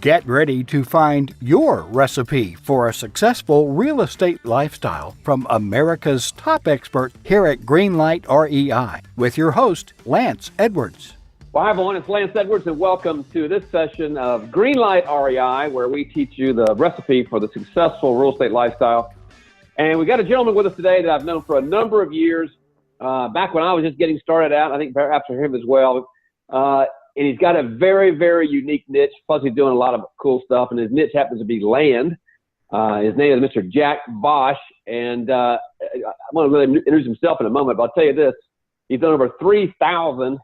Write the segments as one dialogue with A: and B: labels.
A: Get ready to find your recipe for a successful real estate lifestyle from America's top expert here at Greenlight REI with your host, Lance Edwards.
B: Well, hi, everyone. It's Lance Edwards, and welcome to this session of Greenlight REI, where we teach you the recipe for the successful real estate lifestyle. And we got a gentleman with us today that I've known for a number of years, back when I was just getting started out, I think perhaps for him as well. And he's got a very, very unique niche, plus he's doing a lot of cool stuff, and his niche happens to be land. His name is Mr. Jack Bosch, and I'm going to let him introduce himself in a moment, but I'll tell you this. He's done over 3,000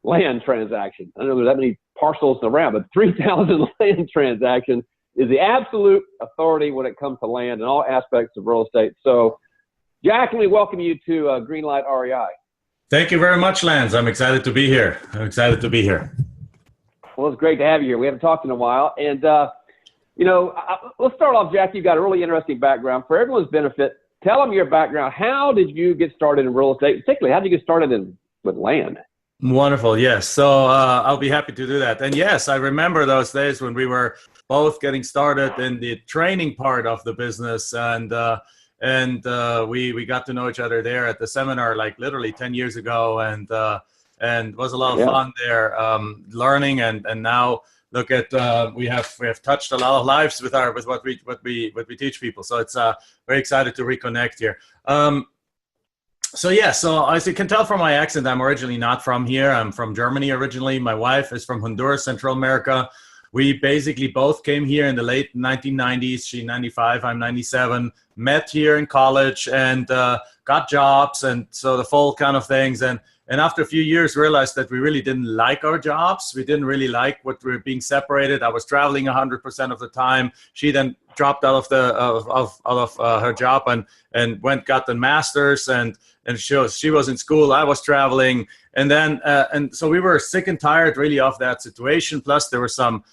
B: land transactions. I don't know if there's that many parcels around, but 3,000 land transactions is the absolute authority when it comes to land and all aspects of real estate. So, Jack, let me welcome you to Greenlight REI.
C: Thank you very much, Lance. I'm excited to be here.
B: Well, it's great to have you here. We haven't talked in a while. And, let's start off, Jack. You've got a really interesting background. For everyone's benefit, tell them your background. How did you get started in real estate? Particularly, how did you get started with land?
C: Wonderful. Yes. So I'll be happy to do that. And yes, I remember those days when we were both getting started in the training part of the business. And we got to know each other there at the seminar, like literally 10 years ago, and it was a lot of fun there, learning. And now look at we have touched a lot of lives with what we teach people. So it's very excited to reconnect here. So as you can tell from my accent, I'm originally not from here. I'm from Germany originally. My wife is from Honduras, Central America. We basically both came here in the late 1990s. She 95, I'm 97. Met here in college and got jobs, and so the full kind of things. And after a few years, realized that we really didn't like our jobs. We didn't really like what we were being separated. I was traveling 100% of the time. She then dropped out of her job and got the master's, and she was in school. I was traveling, and then and so we were sick and tired really of that situation. Plus, there were some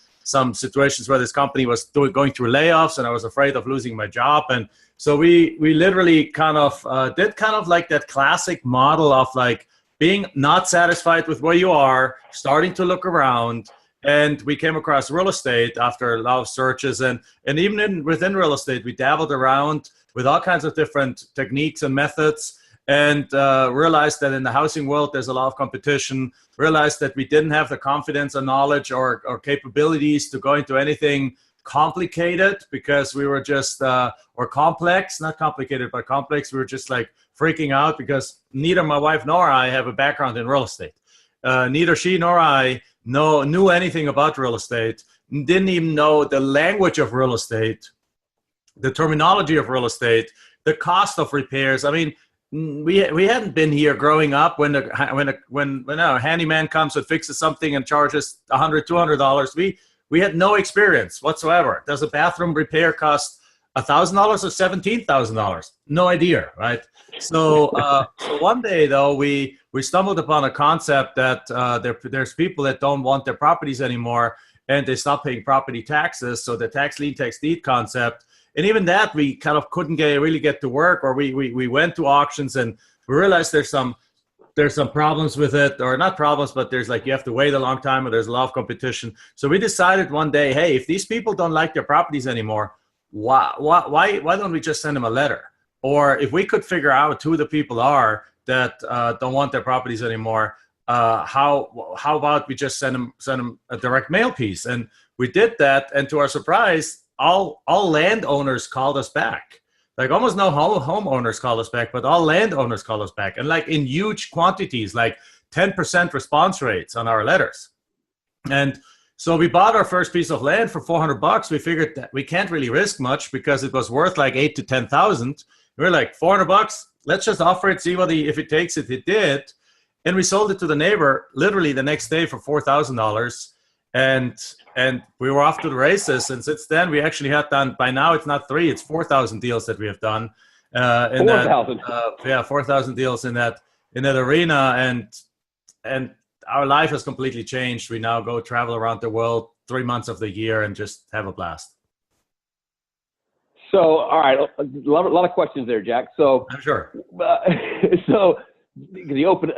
C: situations where this company was going through layoffs, and I was afraid of losing my job. And so we literally kind of did kind of like that classic model of like being not satisfied with where you are, starting to look around. And we came across real estate after a lot of searches. And even within real estate, we dabbled around with all kinds of different techniques and methods, and realized that in the housing world, there's a lot of competition, realized that we didn't have the confidence or knowledge or capabilities to go into anything complicated, because we were just, or complex, not complicated, but complex. We were just like freaking out because neither my wife nor I have a background in real estate. Neither she nor I knew anything about real estate, didn't even know the language of real estate, the terminology of real estate, the cost of repairs. I mean, we hadn't been here growing up when a handyman comes and fixes something and charges $100, $200. We had no experience whatsoever. Does a bathroom repair cost $1,000 or $17,000? No idea, right? So one day though, we stumbled upon a concept that there's people that don't want their properties anymore, and they stop paying property taxes. So the tax lien tax deed concept. And even that, we kind of couldn't really get to work, or we went to auctions, and we realized there's some problems with it, or not problems, but there's like, you have to wait a long time, or there's a lot of competition. So we decided one day, hey, if these people don't like their properties anymore, why don't we just send them a letter? Or if we could figure out who the people are that don't want their properties anymore, how about we just send them a direct mail piece? And we did that, and to our surprise, all landowners called us back. Like almost no homeowners called us back, but all landowners called us back, and like in huge quantities, like 10% response rates on our letters. And so we bought our first piece of land for $400. We figured that we can't really risk much because it was worth like $8,000 to $10,000. We were like, $400, let's just offer it, see if it takes it. It did, and we sold it to the neighbor literally the next day for $4,000. And we were off to the races. And since then, we actually had done, by now it's not 3, it's 4,000 deals that we have done.
B: 4,000.
C: 4,000 deals in that arena. And our life has completely changed. We now go travel around the world 3 months of the year and just have a blast.
B: So, all right, a lot of questions there, Jack. So,
C: I'm sure.
B: So, you open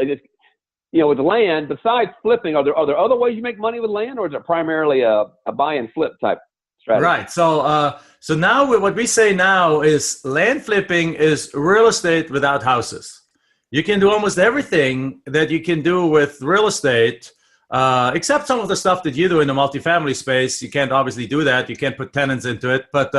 B: with land, besides flipping, are there other ways you make money with land, or is it primarily a buy and flip type strategy?
C: Right. So now what we say now is land flipping is real estate without houses. You can do almost everything that you can do with real estate, except some of the stuff that you do in the multifamily space. You can't obviously do that. You can't put tenants into it, but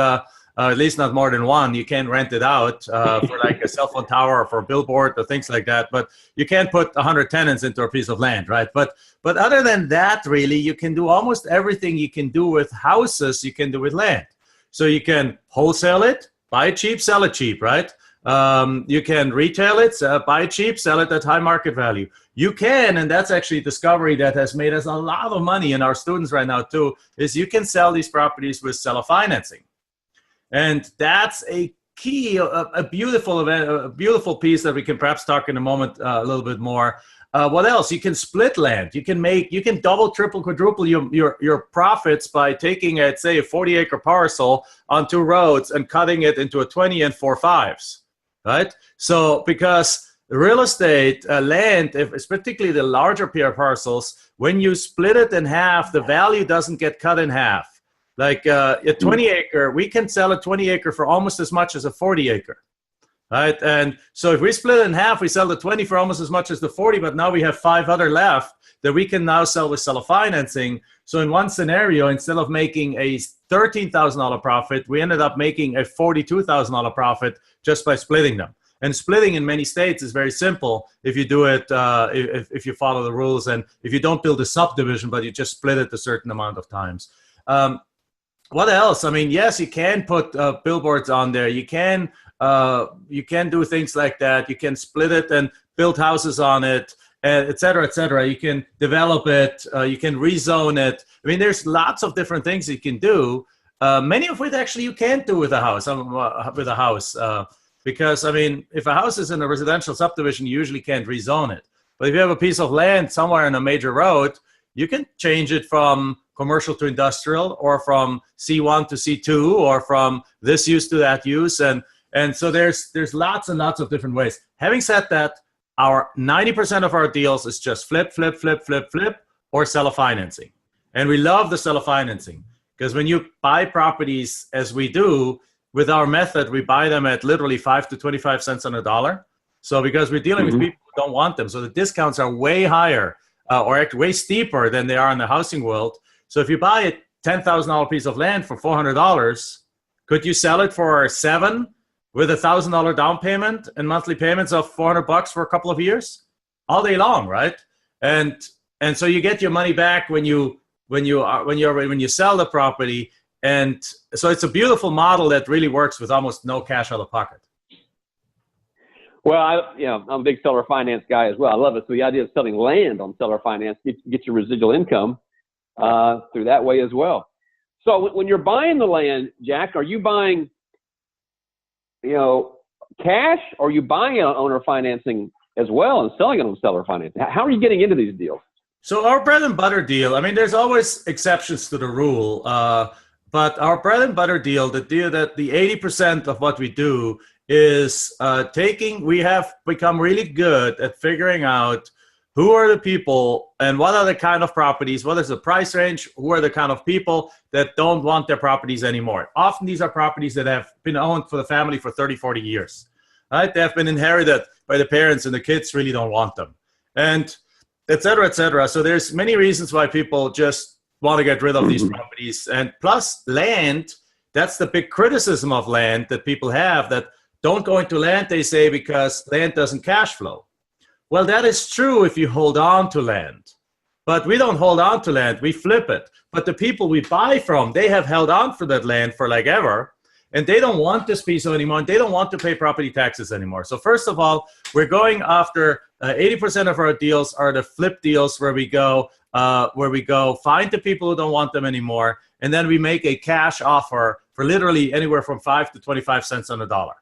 C: at least not more than one. You can rent it out for like a cell phone tower or for a billboard or things like that. But you can't put 100 tenants into a piece of land, right? But other than that, really, you can do almost everything you can do with houses, you can do with land. So you can wholesale it, buy it cheap, sell it cheap, right? You can retail it, buy it cheap, sell it at high market value. You can, and that's actually a discovery that has made us a lot of money, and our students right now too, is you can sell these properties with seller financing. And that's a key, a beautiful event, a beautiful piece that we can perhaps talk in a moment a little bit more. What else? You can split land. You can double, triple, quadruple your profits by taking, say, a 40-acre parcel on 2 roads and cutting it into a 20 and 4/5s, right? So because real estate, land, if particularly the larger PR parcels, when you split it in half, the value doesn't get cut in half. Like a 20-acre, we can sell a 20-acre for almost as much as a 40-acre, right? And so if we split it in half, we sell the 20 for almost as much as the 40, but now we have 5 other left that we can now sell with seller financing. So in one scenario, instead of making a $13,000 profit, we ended up making a $42,000 profit just by splitting them. And splitting in many states is very simple if you do it, if you follow the rules, and if you don't build a subdivision, but you just split it a certain amount of times. What else? I mean, yes, you can put billboards on there. You can do things like that. You can split it and build houses on it, et cetera, et cetera. You can develop it. You can rezone it. I mean, there's lots of different things you can do. Many of which actually you can't do with a house. Because I mean, if a house is in a residential subdivision, you usually can't rezone it. But if you have a piece of land somewhere in a major road, you can change it from commercial to industrial, or from C1 to C2, or from this use to that use. And so there's lots and lots of different ways. Having said that, our 90% of our deals is just flip, flip, flip, flip, flip, or seller financing. And we love the seller financing, because when you buy properties as we do, with our method, we buy them at literally 5 to 25 cents on a dollar. So because we're dealing with people who don't want them, so the discounts are way higher, or actually way steeper than they are in the housing world. So if you buy a $10,000 piece of land for $400, could you sell it for $7,000 with a $1,000 down payment and monthly payments of $400 for a couple of years? All day long, right? And so you get your money back when you sell the property. And so it's a beautiful model that really works with almost no cash out of pocket.
B: Well, I'm a big seller finance guy as well. I love it. So the idea of selling land on seller finance, get your residual income through that way as well. So when you're buying the land, Jack, are you buying, cash, or are you buying it on owner financing as well and selling it on seller financing? How are you getting into these deals?
C: So our bread and butter deal, I mean, there's always exceptions to the rule, but our bread and butter deal, the deal that the 80% of what we do is we have become really good at figuring out who are the people and what are the kind of properties, what is the price range, who are the kind of people that don't want their properties anymore. Often these are properties that have been owned for the family for 30, 40 years. Right? They have been inherited by the parents and the kids really don't want them. And et cetera, et cetera. So there's many reasons why people just want to get rid of these properties. And plus land, that's the big criticism of land that people have, that don't go into land, they say, because land doesn't cash flow. Well, that is true if you hold on to land. But we don't hold on to land, we flip it. But the people we buy from, they have held on for that land for like ever, and they don't want this piece anymore, and they don't want to pay property taxes anymore. So first of all, we're going after 80% of our deals are the flip deals where we go find the people who don't want them anymore, and then we make a cash offer for literally anywhere from 5 to 25 cents on the dollar.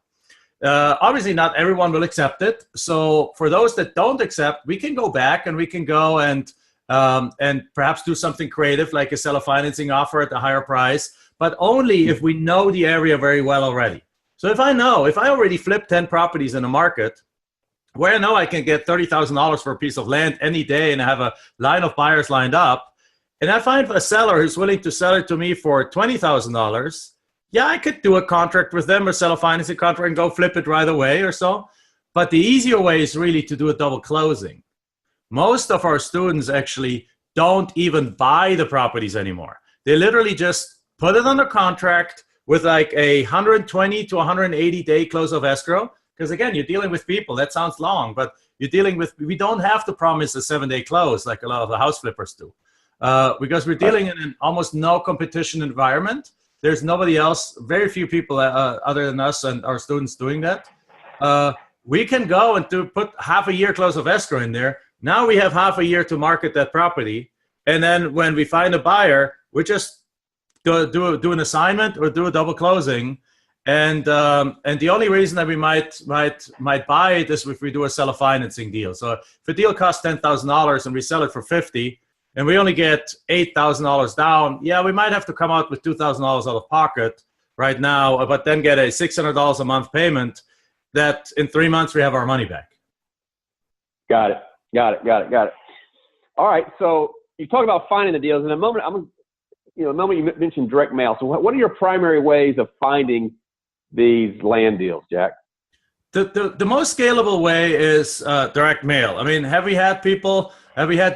C: Obviously, not everyone will accept it. So for those that don't accept, we can go back and we can go and perhaps do something creative, like a seller financing offer at a higher price, but only if we know the area very well already. So if I already flipped 10 properties in the market, where now I can get $30,000 for a piece of land any day and have a line of buyers lined up. And I find a seller who's willing to sell it to me for $20,000. Yeah, I could do a contract with them or sell a financing contract and go flip it right away or so. But the easier way is really to do a double closing. Most of our students actually don't even buy the properties anymore. They literally just put it under contract with like a 120 to 180 day close of escrow. Because again, you're dealing with people. That sounds long, but you're dealing with, we don't have to promise a 7-day close like a lot of the house flippers do. Because we're dealing in an almost no competition environment. There's nobody else, very few people other than us and our students doing that. We can go and put half a year close of escrow in there. Now we have half a year to market that property. And then when we find a buyer, we just do an assignment or do a double closing. And the only reason that we might buy it is if we do a seller financing deal. So if a deal costs $10,000 and we sell it for $50,000 and we only get $8,000 down, yeah, we might have to come out with $2,000 out of pocket right now, but then get a $600 a month payment that in 3 months we have our money back.
B: Got it. All right. So you talk about finding the deals in a moment. A moment you mentioned direct mail. So what are your primary ways of finding these land deals, Jack?
C: The most scalable way is direct mail. I mean, have we had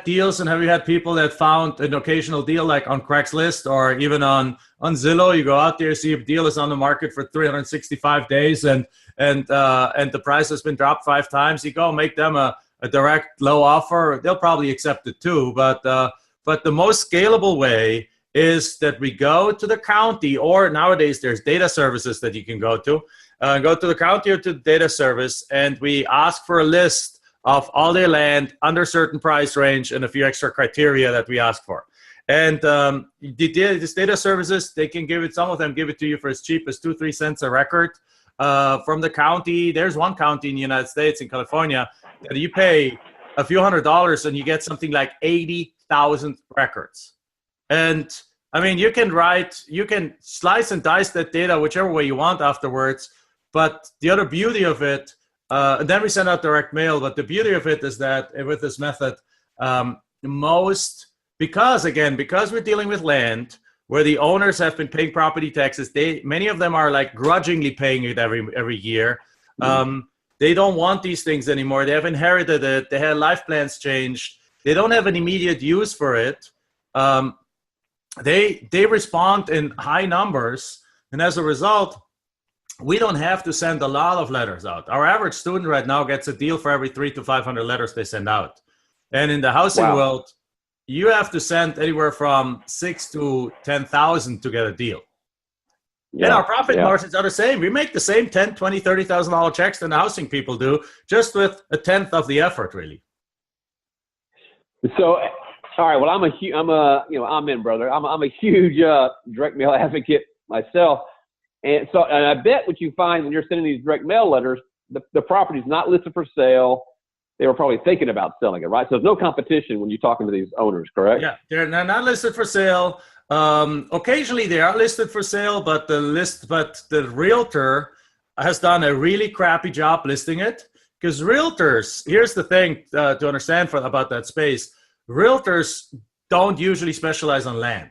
C: deals and have we had people that found an occasional deal like on Craigslist or even on Zillow? You go out there, see if a deal is on the market for 365 days and the price has been dropped 5 times. You go make them a direct low offer. They'll probably accept it too. But the most scalable way is that we go to the county, or nowadays there's data services that you can go to the county or to the data service, and we ask for a list of all their land under a certain price range and a few extra criteria that we ask for. And these data services, they can give it, some of them give it to you for as cheap as 2-3 cents a record. From the county, there's one county in the United States, in California, that you pay a few $100s and you get something like 80,000 records. And I mean, you can slice and dice that data whichever way you want afterwards. But the other beauty of it, and then we send out direct mail, but the beauty of it is that with this method, because we're dealing with land where the owners have been paying property taxes, many of them are like grudgingly paying it every year. They don't want these things anymore. They have inherited it. They had life plans changed. They don't have an immediate use for it. They respond in high numbers, and as a result, we don't have to send a lot of letters out. Our average student right now gets a deal for every 300 to 500 letters they send out. And in the housing world, you have to send anywhere from 6,000 to 10,000 to get a deal. Yeah, and our profit margins are the same. We make the same $10,000, $20,000, $30,000 checks than the housing people do, just with a tenth of the effort, really.
B: So, all right. Well, I'm a huge direct mail advocate myself, and I bet what you find when you're sending these direct mail letters, the property's not listed for sale. They were probably thinking about selling it, right? So there's no competition when you're talking to these owners, correct?
C: Yeah, they're not listed for sale. Occasionally they are listed for sale, but the realtor has done a really crappy job listing it. Because realtors, here's the thing to understand about that space. Realtors don't usually specialize on land.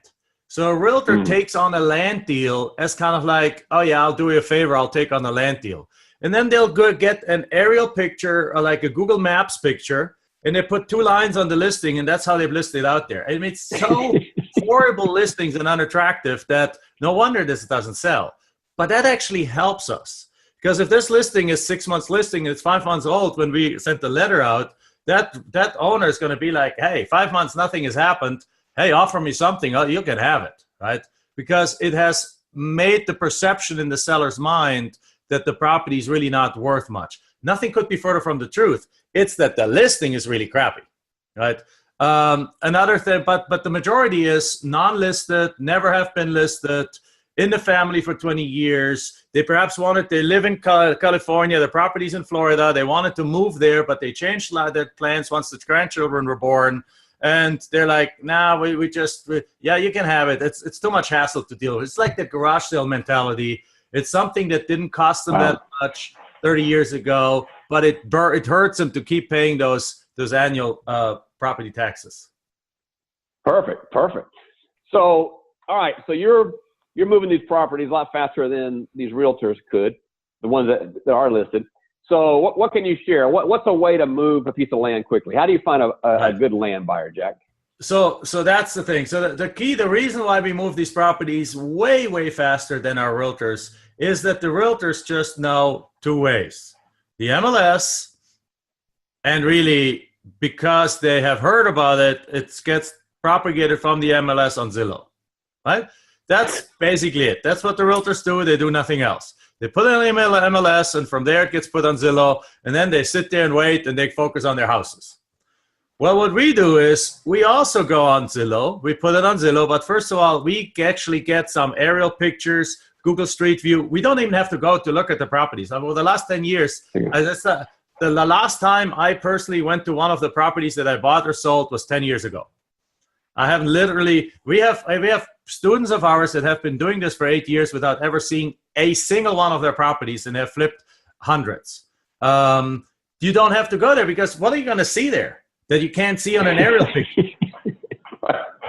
C: So a realtor takes on a land deal as kind of like, oh yeah, I'll do you a favor, I'll take on the land deal. And then they'll go get an aerial picture or like a Google Maps picture, and they put 2 lines on the listing, and that's how they've listed out there. I mean, it's so horrible listings and unattractive that no wonder this doesn't sell. But that actually helps us. Because if this listing is 6 months listing and it's 5 months old when we sent the letter out, that owner is going to be like, hey, 5 months, nothing has happened. Hey, offer me something. Oh, you can have it, right? Because it has made the perception in the seller's mind that the property is really not worth much. Nothing could be further from the truth. It's that the listing is really crappy, right? Another thing, but the majority is non-listed, never have been listed, in the family for 20 years. They live in California, the property's in Florida, they wanted to move there, but they changed their plans once the grandchildren were born. And they're like, nah, yeah, you can have it. It's too much hassle to deal with. It's like the garage sale mentality. It's something that didn't cost them that much. 30 years ago, but it hurts them to keep paying those annual property taxes.
B: Perfect. So, all right. So you're moving these properties a lot faster than these realtors could, the ones that are listed. So what can you share? What's a way to move a piece of land quickly? How do you find a good land buyer, Jack?
C: So that's the thing. So the reason why we move these properties way faster than our realtors is that the realtors just know two ways: the MLS, and really because they have heard about it, it gets propagated from the MLS on Zillow, right? That's basically it. That's what the realtors do. They do nothing else. They put it on MLS, and from there it gets put on Zillow, and then they sit there and wait, and they focus on their houses. Well, what we do is we also go on Zillow. We put it on Zillow, but first of all, we actually get some aerial pictures, Google Street View. We don't even have to go to look at the properties. Over the last 10 years, the last time I personally went to one of the properties that I bought or sold was 10 years ago. I have literally, we have students of ours that have been doing this for 8 years without ever seeing a single one of their properties, and have flipped hundreds. You don't have to go there, because what are you going to see there that you can't see on an aerial picture?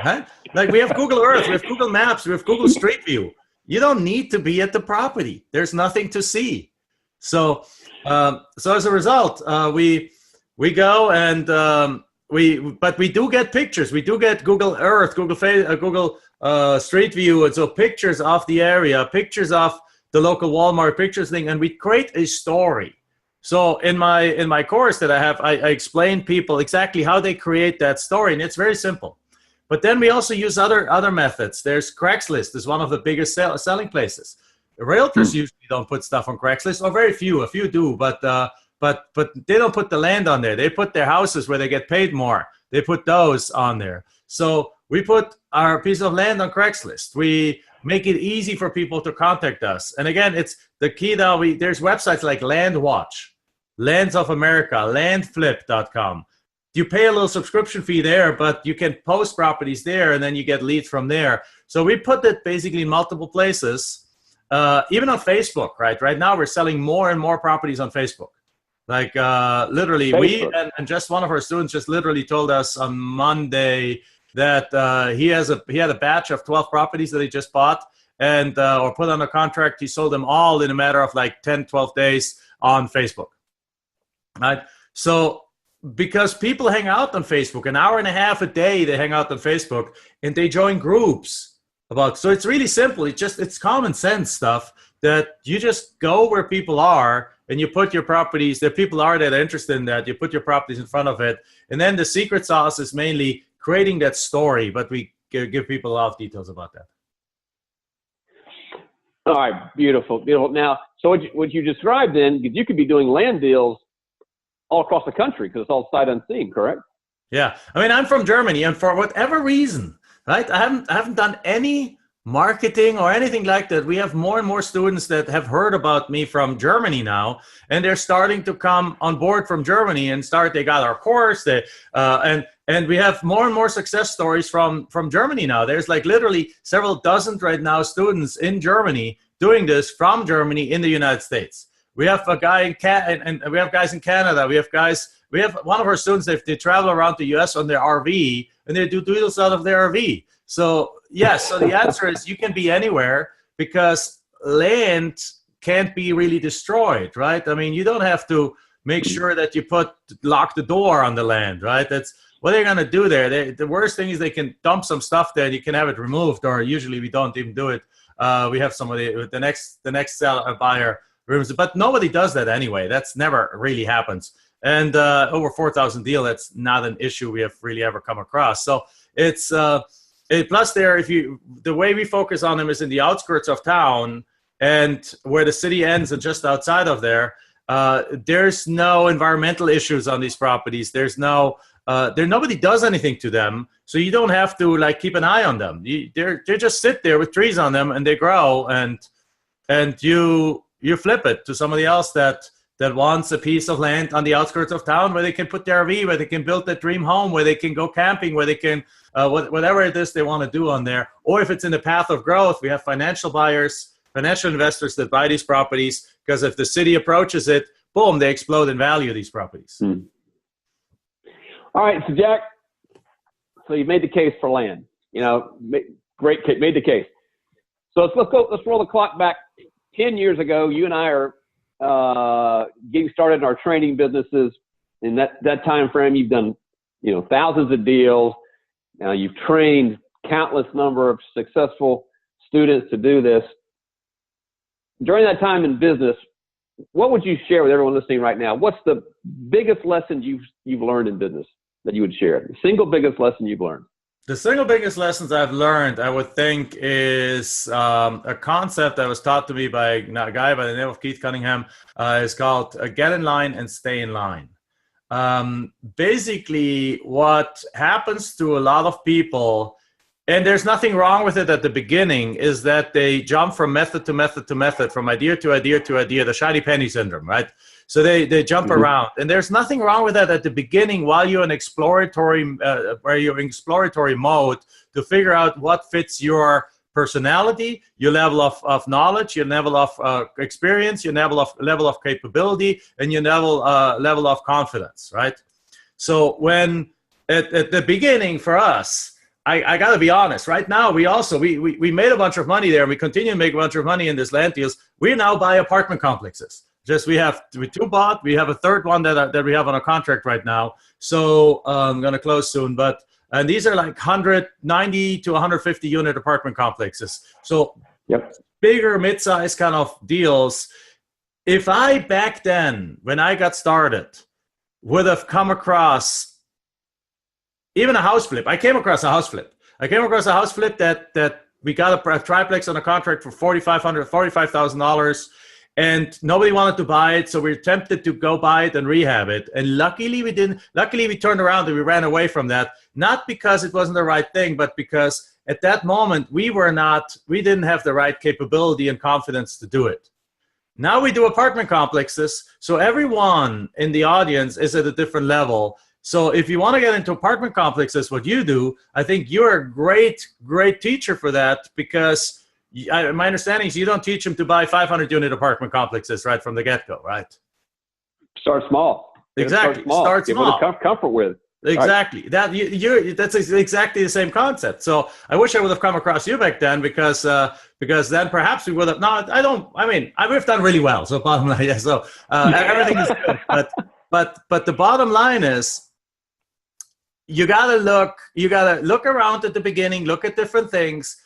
C: Right? Like, we have Google Earth, we have Google Maps, we have Google Street View. You don't need to be at the property. There's nothing to see. So as a result, we go and but we do get pictures. We do get Google Earth, Google Street View, and so pictures of the area, pictures of the local Walmart, pictures thing, and we create a story. So in my course that I have, I explain people exactly how they create that story, and it's very simple. But then we also use other methods. There's Craigslist is one of the biggest selling places. The realtors usually don't put stuff on Craigslist, or very few. A few do, but they don't put the land on there. They put their houses where they get paid more. They put those on there. So we put our piece of land on Craigslist. We make it easy for people to contact us. And again, it's the key now. There's websites like Land Watch, Lands of America, landflip.com. You pay a little subscription fee there, but you can post properties there, and then you get leads from there. So we put it basically in multiple places, even on Facebook, right? Right now we're selling more and more properties on Facebook. Like literally,
B: Facebook.
C: and just one of our students just literally told us on Monday that he had a batch of 12 properties that he just bought and or put on a contract. He sold them all in a matter of like 10, 12 days on Facebook. Right? So because people hang out on Facebook, an hour and a half a day they hang out on Facebook, and they join groups so it's really simple. It's common sense stuff that you just go where people are, and you put your properties, there people are that are interested in that, you put your properties in front of it, and then the secret sauce is mainly creating that story, but we give people a lot of details about that.
B: All right, beautiful. Now, so what you described then, you could be doing land deals all across the country because it's all sight unseen, correct?
C: Yeah, I mean, I'm from Germany, and for whatever reason, right, I haven't done any marketing or anything like that. We have more and more students that have heard about me from Germany now, and they're starting to come on board from Germany and they got our course. And we have more and more success stories from Germany now. There's like literally several dozen right now students in Germany doing this from Germany in the United States. We have a guy in and we have guys in Canada. We have one of our students, they travel around the US on their RV, and they do deals out of their RV. So yes, so the answer is you can be anywhere, because land can't be really destroyed, right? I mean, you don't have to make sure that you lock the door on the land, right? That's what they're gonna do there. The worst thing is they can dump some stuff there and you can have it removed, or usually we don't even do it. We have somebody, the next buyer removes it, but nobody does that anyway. That's never really happens. And over 4,000 deal, that's not an issue we have really ever come across. So it's plus the way we focus on them is in the outskirts of town, and where the city ends and just outside of there, there's no environmental issues on these properties. There's nobody does anything to them, so you don't have to like keep an eye on them. They just sit there with trees on them, and they grow, and you flip it to somebody else that wants a piece of land on the outskirts of town where they can put their RV, where they can build their dream home, where they can go camping, where they can whatever it is they want to do on there. Or if it's in the path of growth, we have financial buyers, financial investors that buy these properties because if the city approaches it, boom, they explode in value, these properties.
B: All right, so Jack, so you made the case for land. Great case, made the case. So let's roll the clock back 10 years ago. You and I are getting started in our training businesses. In that time frame, you've done thousands of deals. You've trained countless number of successful students to do this. During that time in business, what would you share with everyone listening right now? What's the biggest lesson you've learned in business that you would share? The single biggest lesson you've learned?
C: The single biggest lessons I've learned, I would think, is a concept that was taught to me by a guy by the name of Keith Cunningham. It's called get in line and stay in line. Basically, what happens to a lot of people, and there's nothing wrong with it at the beginning, is that they jump from method to method to method, from idea to idea to idea, the shiny penny syndrome, right? So they jump around, and there's nothing wrong with that at the beginning while you're in exploratory mode to figure out what fits your personality, your level of knowledge, your level of experience, your level of capability, and your level of confidence, right? So when at the beginning for us, I got to be honest. Right now, we made a bunch of money there, and we continue to make a bunch of money in these land deals. We now buy apartment complexes. We have two bought. We have a third one that we have on a contract right now. So I'm going to close soon. And these are like 190 to 150 unit apartment complexes. So bigger, mid-size kind of deals. If I back then, when I got started, would have come across even a house flip. I came across a house flip that we got a triplex on a contract for $45,000. And nobody wanted to buy it, so we were tempted to go buy it and rehab it. And luckily we didn't. Luckily we turned around and we ran away from that. Not because it wasn't the right thing, but because at that moment we didn't have the right capability and confidence to do it. Now we do apartment complexes, so everyone in the audience is at a different level. So if you want to get into apartment complexes, what you do, I think you're a great teacher for that, because my understanding is you don't teach them to buy 500 unit apartment complexes right from the get-go, right?
B: Start small.
C: Exactly.
B: Start small. Give comfort with.
C: Exactly. Right. That's exactly the same concept. So I wish I would have come across you back then, because then perhaps we would have. No, I don't. I mean, we've done really well. So bottom line, yeah. So everything is good. But the bottom line is, you gotta look around at the beginning, look at different things.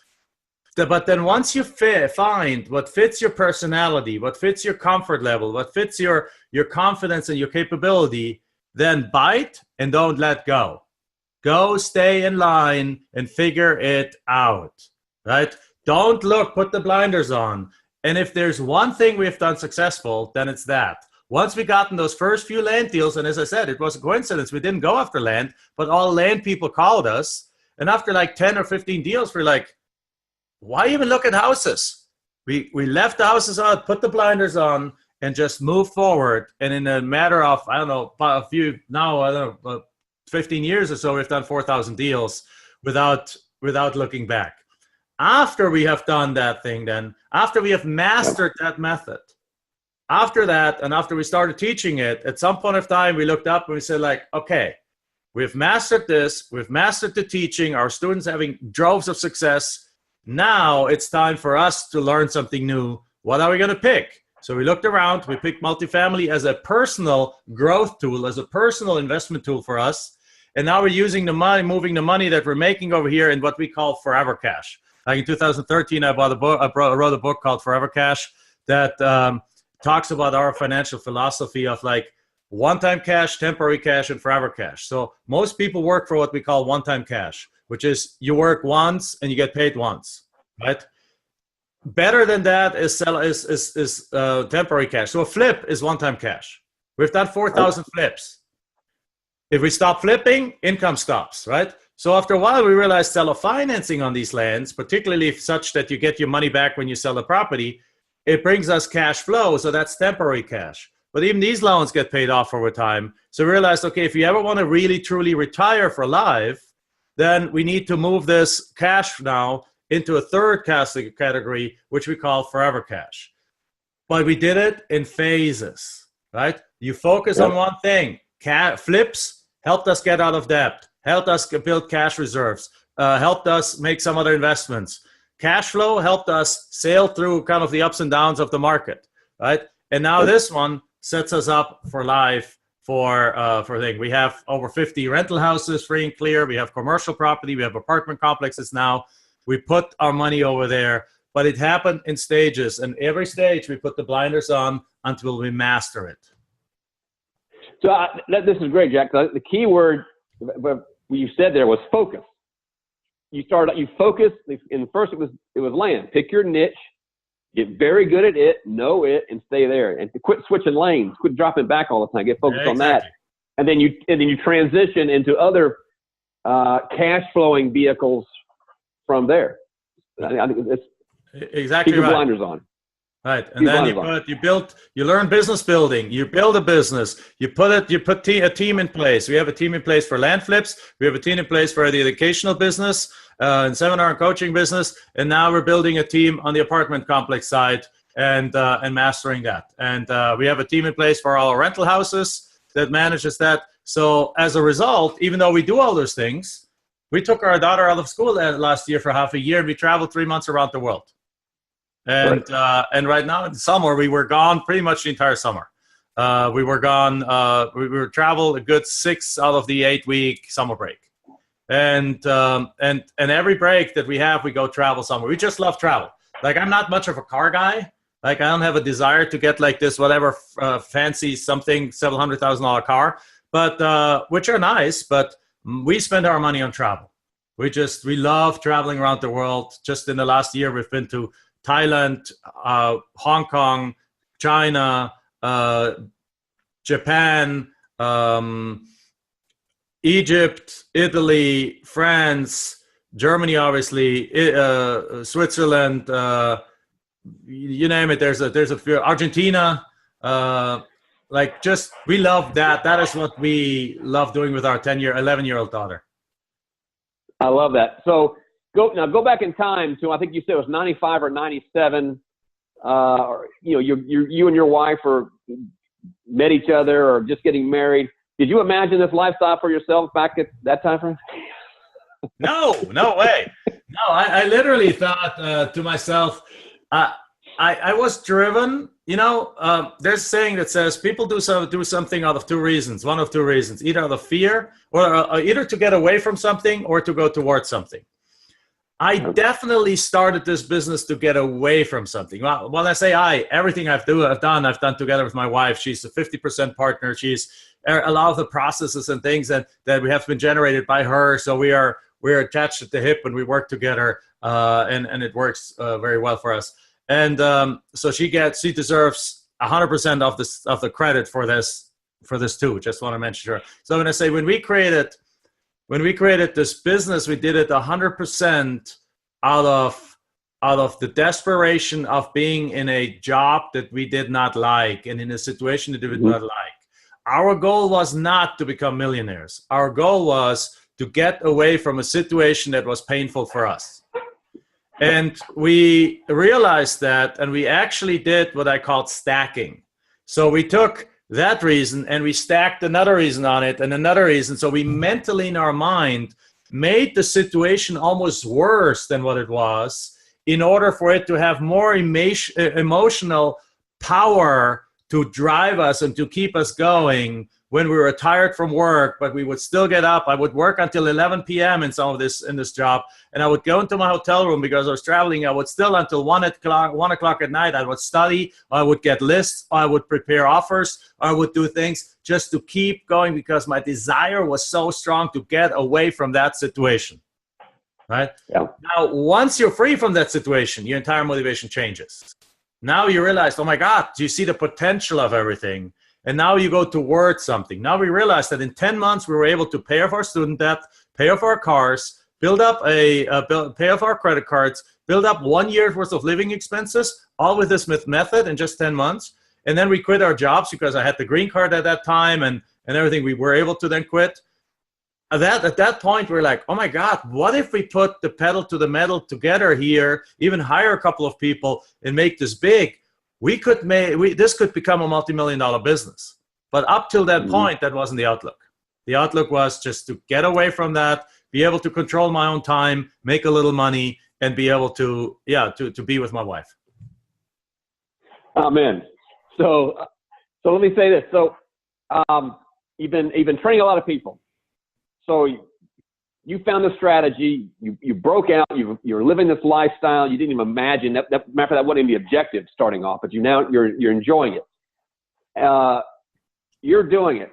C: But then once you find what fits your personality, what fits your comfort level, what fits your confidence and your capability, then bite and don't let go. Go stay in line and figure it out, right? Don't look, put the blinders on. And if there's one thing we've done successful, then it's that. Once we got in those first few land deals, and as I said, it was a coincidence. We didn't go after land, but all land people called us. And after like 10 or 15 deals, we're like, why even look at houses? We left the houses out, put the blinders on, and just moved forward. And in a matter of, 15 years or so, we've done 4,000 deals without looking back. After we have done that thing, then, after we have mastered that method, after that, and after we started teaching it, at some point of time, we looked up and we said, like, okay, we've mastered this. We've mastered the teaching. Our students having droves of success. Now it's time for us to learn something new. What are we going to pick? So we looked around. We picked multifamily as a personal growth tool, as a personal investment tool for us. And now we're using the money, moving the money that we're making over here in what we call forever cash. Like in 2013, I wrote a book called Forever Cash that talks about our financial philosophy of like one-time cash, temporary cash, and forever cash. So most people work for what we call one-time cash, which is you work once and you get paid once, right? Better than that is temporary cash. So a flip is one-time cash. We've done 4,000 flips. If we stop flipping, income stops, right? So after a while, we realized seller financing on these lands, particularly if such that you get your money back when you sell the property, it brings us cash flow. So that's temporary cash. But even these loans get paid off over time. So we realized, okay, if you ever want to really, truly retire for life, then we need to move this cash now into a third category, which we call forever cash. but we did it in phases, right? You focus on one thing. Flips helped us get out of debt, helped us build cash reserves, helped us make some other investments. Cash flow helped us sail through kind of the ups and downs of the market, right? And now this one sets us up for life for thing. We have over 50 rental houses free and clear. We have commercial property. We have apartment complexes now. We put our money over there, but it happened in stages. And every stage we put the blinders on until we master it.
B: So this is great, Jack. The key word you said there was focus. You focus. And first it was land. Pick your niche, get very good at it, know it, and stay there. And quit switching lanes. Quit dropping back all the time. Get focused on that. And then you transition into other cash flowing vehicles from there. I think it's
C: exactly
B: keep your
C: right.
B: blinders on.
C: Right, and then you learn business building. You build a business. You put a team in place. We have a team in place for land flips. We have a team in place for the educational business and seminar and coaching business. And now we're building a team on the apartment complex side and mastering that. And we have a team in place for all our rental houses that manages that. So as a result, even though we do all those things, we took our daughter out of school last year for half a year, and we traveled 3 months around the world. And right now in the summer, we were gone pretty much the entire summer. We were gone. We were traveled a good 6 out of the 8-week summer break. And every break that we have, we go travel somewhere. We just love travel. Like, I'm not much of a car guy. Like, I don't have a desire to get like this whatever fancy something several $100,000 car, but which are nice. But we spend our money on travel. We love traveling around the world. Just in the last year, we've been to Thailand, Hong Kong, China, Japan, Egypt, Italy, France, Germany, obviously, Switzerland, you name it. There's a few, Argentina. We love that. That is what we love doing with our 11-year-old daughter.
B: I love that. So go back in time to, I think you said it was 95 or 97. You and your wife met each other or just getting married. Did you imagine this lifestyle for yourself back at that time frame?
C: No way. No, I literally thought to myself, I was driven. There's a saying that says people do something out of two reasons. One of two reasons, either out of fear or either to get away from something or to go towards something. I definitely started this business to get away from something. Well, when I say everything I've done together with my wife. She's a 50% partner. She's a lot of the processes and things that we have been generated by her. So we're attached at the hip and we work together, and it works very well for us. And so she deserves 100% of the credit for this too. Just want to mention her. So when I say when we created this business, we did it 100% out of the desperation of being in a job that we did not like and in a situation that we did not like. Our goal was not to become millionaires. Our goal was to get away from a situation that was painful for us. And we realized that, and we actually did what I called stacking. So we took that reason and we stacked another reason on it and another reason. So we mentally in our mind made the situation almost worse than what it was in order for it to have more emotional power to drive us and to keep us going when we were tired from work, but we would still get up. I would work until 11 p.m. in this job, and I would go into my hotel room because I was traveling. I would still until 1 o'clock at night. I would study, or I would get lists, or I would prepare offers, or I would do things just to keep going because my desire was so strong to get away from that situation. Right? Yeah. Now, once you're free from that situation, your entire motivation changes. Now you realize, oh my God, do you see the potential of everything? And now you go towards something. Now we realize that in 10 months, we were able to pay off our student debt, pay off our cars, pay off our credit cards, build up 1 year's worth of living expenses, all with this method in just 10 months. And then we quit our jobs because I had the green card at that time and everything. We were able to then quit. At that point, we're like, oh my God, what if we put the pedal to the metal together here, even hire a couple of people and make this big? this could become a multi-million-dollar business. But up till that point, that wasn't the outlook. The outlook was just to get away from that, be able to control my own time, make a little money, and be able to be with my wife.
B: Amen. So let me say this. So you've been training a lot of people. So you found the strategy. You broke out. You're living this lifestyle. You didn't even imagine that. Matter of fact, that wasn't even the objective starting off. But you're enjoying it. You're doing it.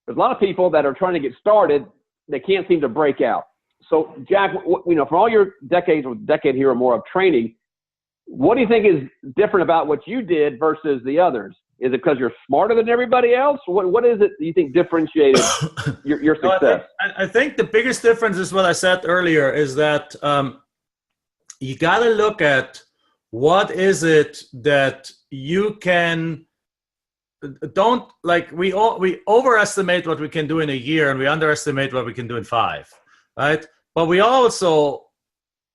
B: There's a lot of people that are trying to get started. They can't seem to break out. So Jack, for all your decade here or more of training, what do you think is different about what you did versus the others? Is it because you're smarter than everybody else? What is it that you think differentiated your success?
C: I think the biggest difference is what I said earlier, is that you got to look at what is it that you can we overestimate what we can do in a year and we underestimate what we can do in 5, right? But we also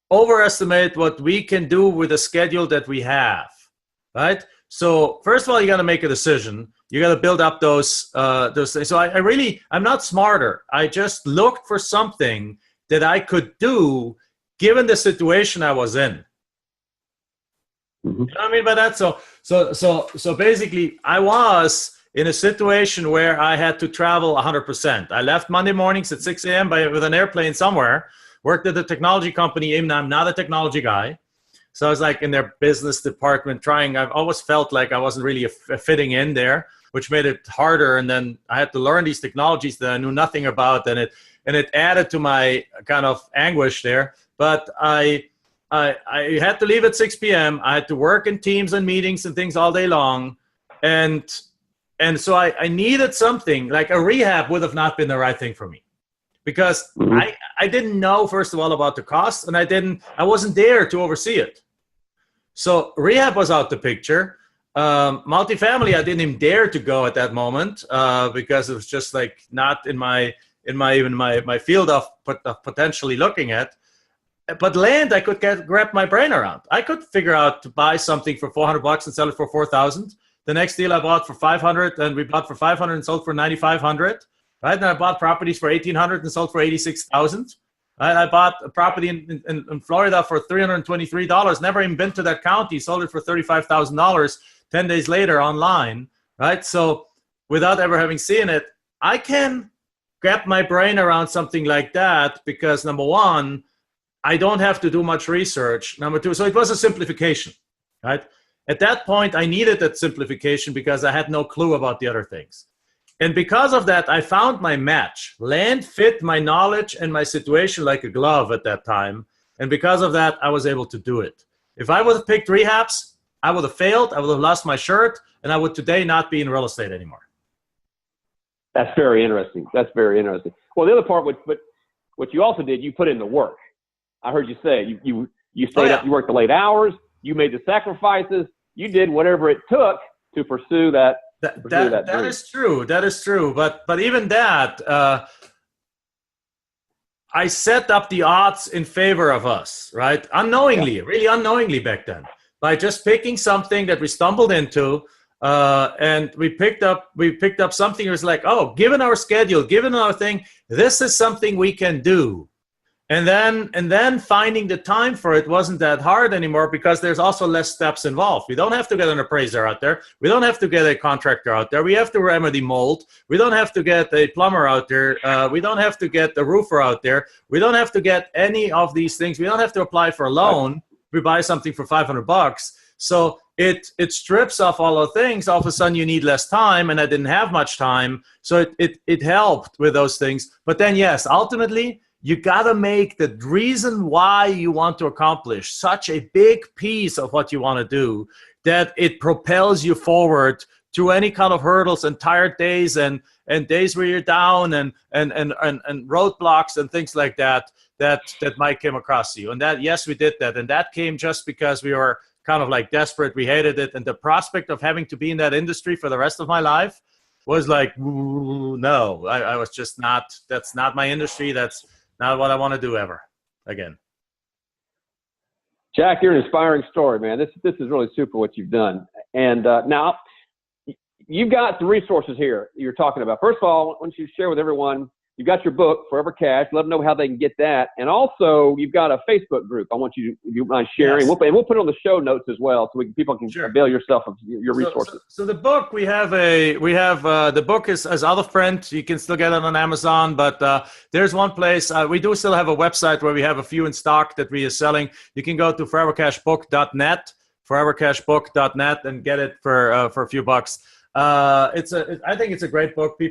C: overestimate what we can do with the schedule that we have, right? So first of all, you got to make a decision. You got to build up those things. So I'm not smarter. I just looked for something that I could do given the situation I was in. Mm-hmm. You know what I mean by that? So basically, I was in a situation where I had to travel 100%. I left Monday mornings at 6 a.m. with an airplane somewhere, worked at a technology company, even though I'm not a technology guy. So I was like in their business department I've always felt like I wasn't really fitting in there, which made it harder. And then I had to learn these technologies that I knew nothing about. And it added to my kind of anguish there. But I had to leave at 6 p.m. I had to work in teams and meetings and things all day long. And so I needed something like a rehab would have not been the right thing for me. Because I didn't know, first of all, about the cost, and I wasn't there to oversee it. So rehab was out the picture. Multifamily, I didn't even dare to go at that moment because it was just like not in my field of potentially looking at. But land, I could grab my brain around. I could figure out to buy something for $400 and sell it for $4,000. The next deal I bought for $500, and we bought for $500 and sold for $9,500. Right, and I bought properties for $1,800 and sold for $86,000. Right, I bought a property in Florida for $323. Never even been to that county. Sold it for $35,000 10 days later online. Right, so without ever having seen it, I can wrap my brain around something like that because number one, I don't have to do much research. Number two, so it was a simplification. Right, at that point, I needed that simplification because I had no clue about the other things. And because of that, I found my match. Land fit my knowledge and my situation like a glove at that time. And because of that, I was able to do it. If I would have picked rehabs, I would have failed. I would have lost my shirt. And I would today not be in real estate anymore.
B: That's very interesting. Well, the other part, what you also did, you put in the work. I heard you say you stayed up, you worked the late hours, you made the sacrifices, you did whatever it took to pursue that.
C: That is true. That is true. But even that, I set up the odds in favor of us, right? Unknowingly, really unknowingly back then, by just picking something that we stumbled into, and we picked up something that was like, oh, given our schedule, given our thing, this is something we can do. And then finding the time for it wasn't that hard anymore because there's also less steps involved. We don't have to get an appraiser out there. We don't have to get a contractor out there. We have to remedy mold. We don't have to get a plumber out there. We don't have to get a roofer out there. We don't have to get any of these things. We don't have to apply for a loan. We buy something for $500. So it strips off all the things. All of a sudden you need less time, and I didn't have much time. So it helped with those things. But then yes, ultimately, you got to make the reason why you want to accomplish such a big piece of what you want to do that it propels you forward through any kind of hurdles and tired days and days where you're down and roadblocks and things like that might come across you. And that, yes, we did that. And that came just because we were kind of like desperate. We hated it. And the prospect of having to be in that industry for the rest of my life was like, no, I was just not, that's not my industry. That's not what I want to do ever again.
B: Jack, you're an inspiring story, man. This is really super what you've done. And now you've got some resources here you're talking about. First of all, I want you to share with everyone, you've got your book, Forever Cash. Let them know how they can get that. And also, you've got a Facebook group. I want you to, if you mind sharing.
C: Yes.
B: We'll put it on the show notes as well, so people can avail yourself of your resources.
C: So the book, the book is out of print. You can still get it on Amazon, but there's one place. We do still have a website where we have a few in stock that we are selling. You can go to forevercashbook.net, forevercashbook.net, and get it for a few bucks. I think it's a great book.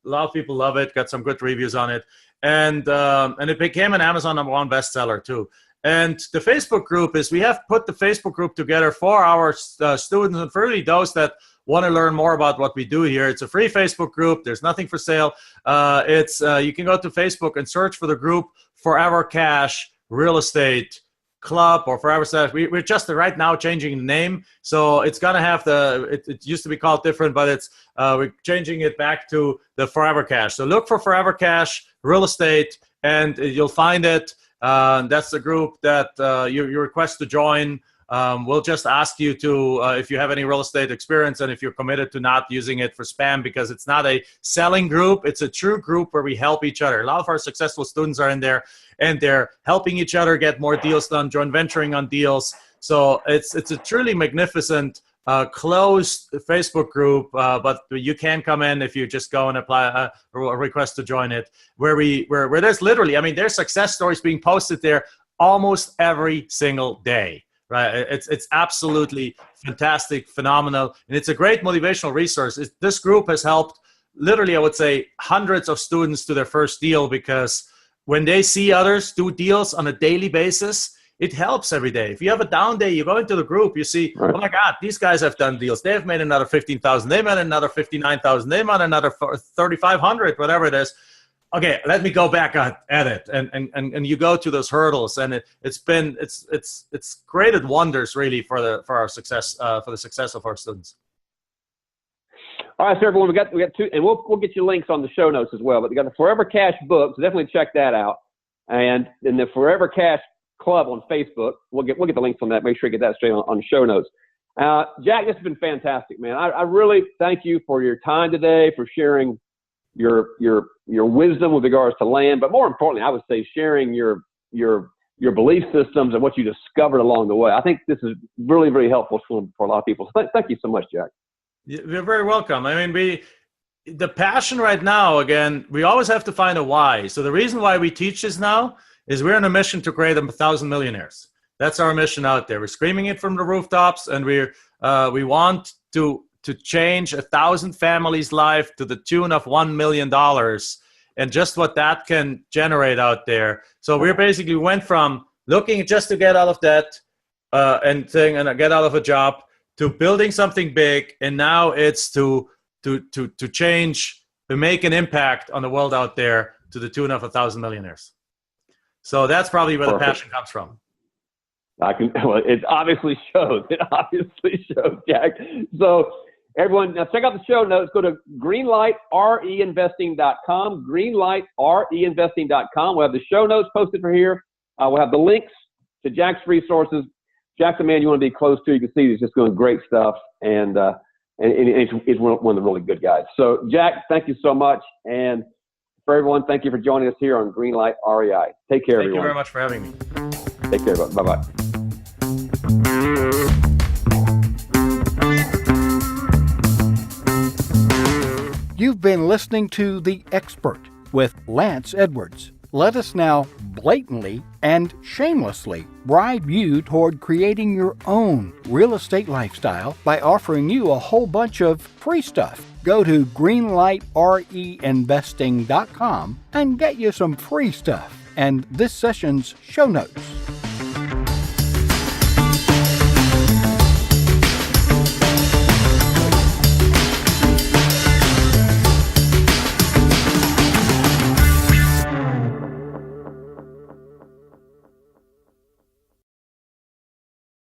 C: A lot of people love it. Got some good reviews on it, and it became an Amazon #1 bestseller too. And the Facebook group we have put the Facebook group together for our students and for really those that want to learn more about what we do here. It's a free Facebook group. There's nothing for sale. You can go to Facebook and search for the group Forever Cash Real Estate Club or Forever Cash. We're just right now changing the name, so it's gonna have it used to be called different, but we're changing it back to the Forever Cash. So look for Forever Cash Real Estate, and you'll find it. That's the group that you request to join. We'll just ask you to, if you have any real estate experience and if you're committed to not using it for spam, because it's not a selling group. It's a true group where we help each other. A lot of our successful students are in there, and they're helping each other get more deals done, joint venturing on deals. So it's a truly magnificent closed Facebook group, but you can come in if you just go and apply a request to join it, where there's literally, there's success stories being posted there almost every single day. Right, it's absolutely fantastic, phenomenal, and it's a great motivational resource. This group has helped literally, I would say, hundreds of students to their first deal, because when they see others do deals on a daily basis, it helps every day. If you have a down day, you go into the group, you see, oh my God, these guys have done deals. They've made another 15,000. They made another 59,000. They made another 3,500, whatever it is. Okay, let me go back at it, and you go to those hurdles, and it's created wonders really for our success, for the success of our students.
B: All right, so everyone, we got two, and we'll get you links on the show notes as well. But we got the Forever Cash book, so definitely check that out, and then the Forever Cash Club on Facebook. We'll get the links on that. Make sure you get that straight on the show notes. Jack, this has been fantastic, man. I really thank you for your time today, for sharing your wisdom with regards to land, but more importantly, I would say sharing your belief systems and what you discovered along the way. I think this is really, very helpful for a lot of people. So thank you so much, Jack.
C: You're very welcome. The passion right now, again, we always have to find a why. So the reason why we teach this now is we're on a mission to create 1,000 millionaires. That's our mission out there. We're screaming it from the rooftops, and we want to change 1,000 families' life to the tune of $1 million, and just what that can generate out there. So we basically went from looking just to get out of debt and get out of a job, to building something big, and now it's to change, to make an impact on the world out there to the tune of 1,000 millionaires. So that's probably where the passion comes from.
B: It obviously shows. It obviously shows, Jack. So everyone, now check out the show notes. Go to greenlightreinvesting.com, greenlightreinvesting.com. We'll have the show notes posted for here. We'll have the links to Jack's resources. Jack's a man you want to be close to. You can see he's just doing great stuff, and he's one of the really good guys. So, Jack, thank you so much. And for everyone, thank you for joining us here on Greenlight REI. Take care, everyone.
C: Thank you very much for having me.
B: Take care. Bye-bye.
A: You've been listening to The Expert with Lance Edwards. Let us now blatantly and shamelessly bribe you toward creating your own real estate lifestyle by offering you a whole bunch of free stuff. Go to greenlightreinvesting.com and get you some free stuff and this session's show notes.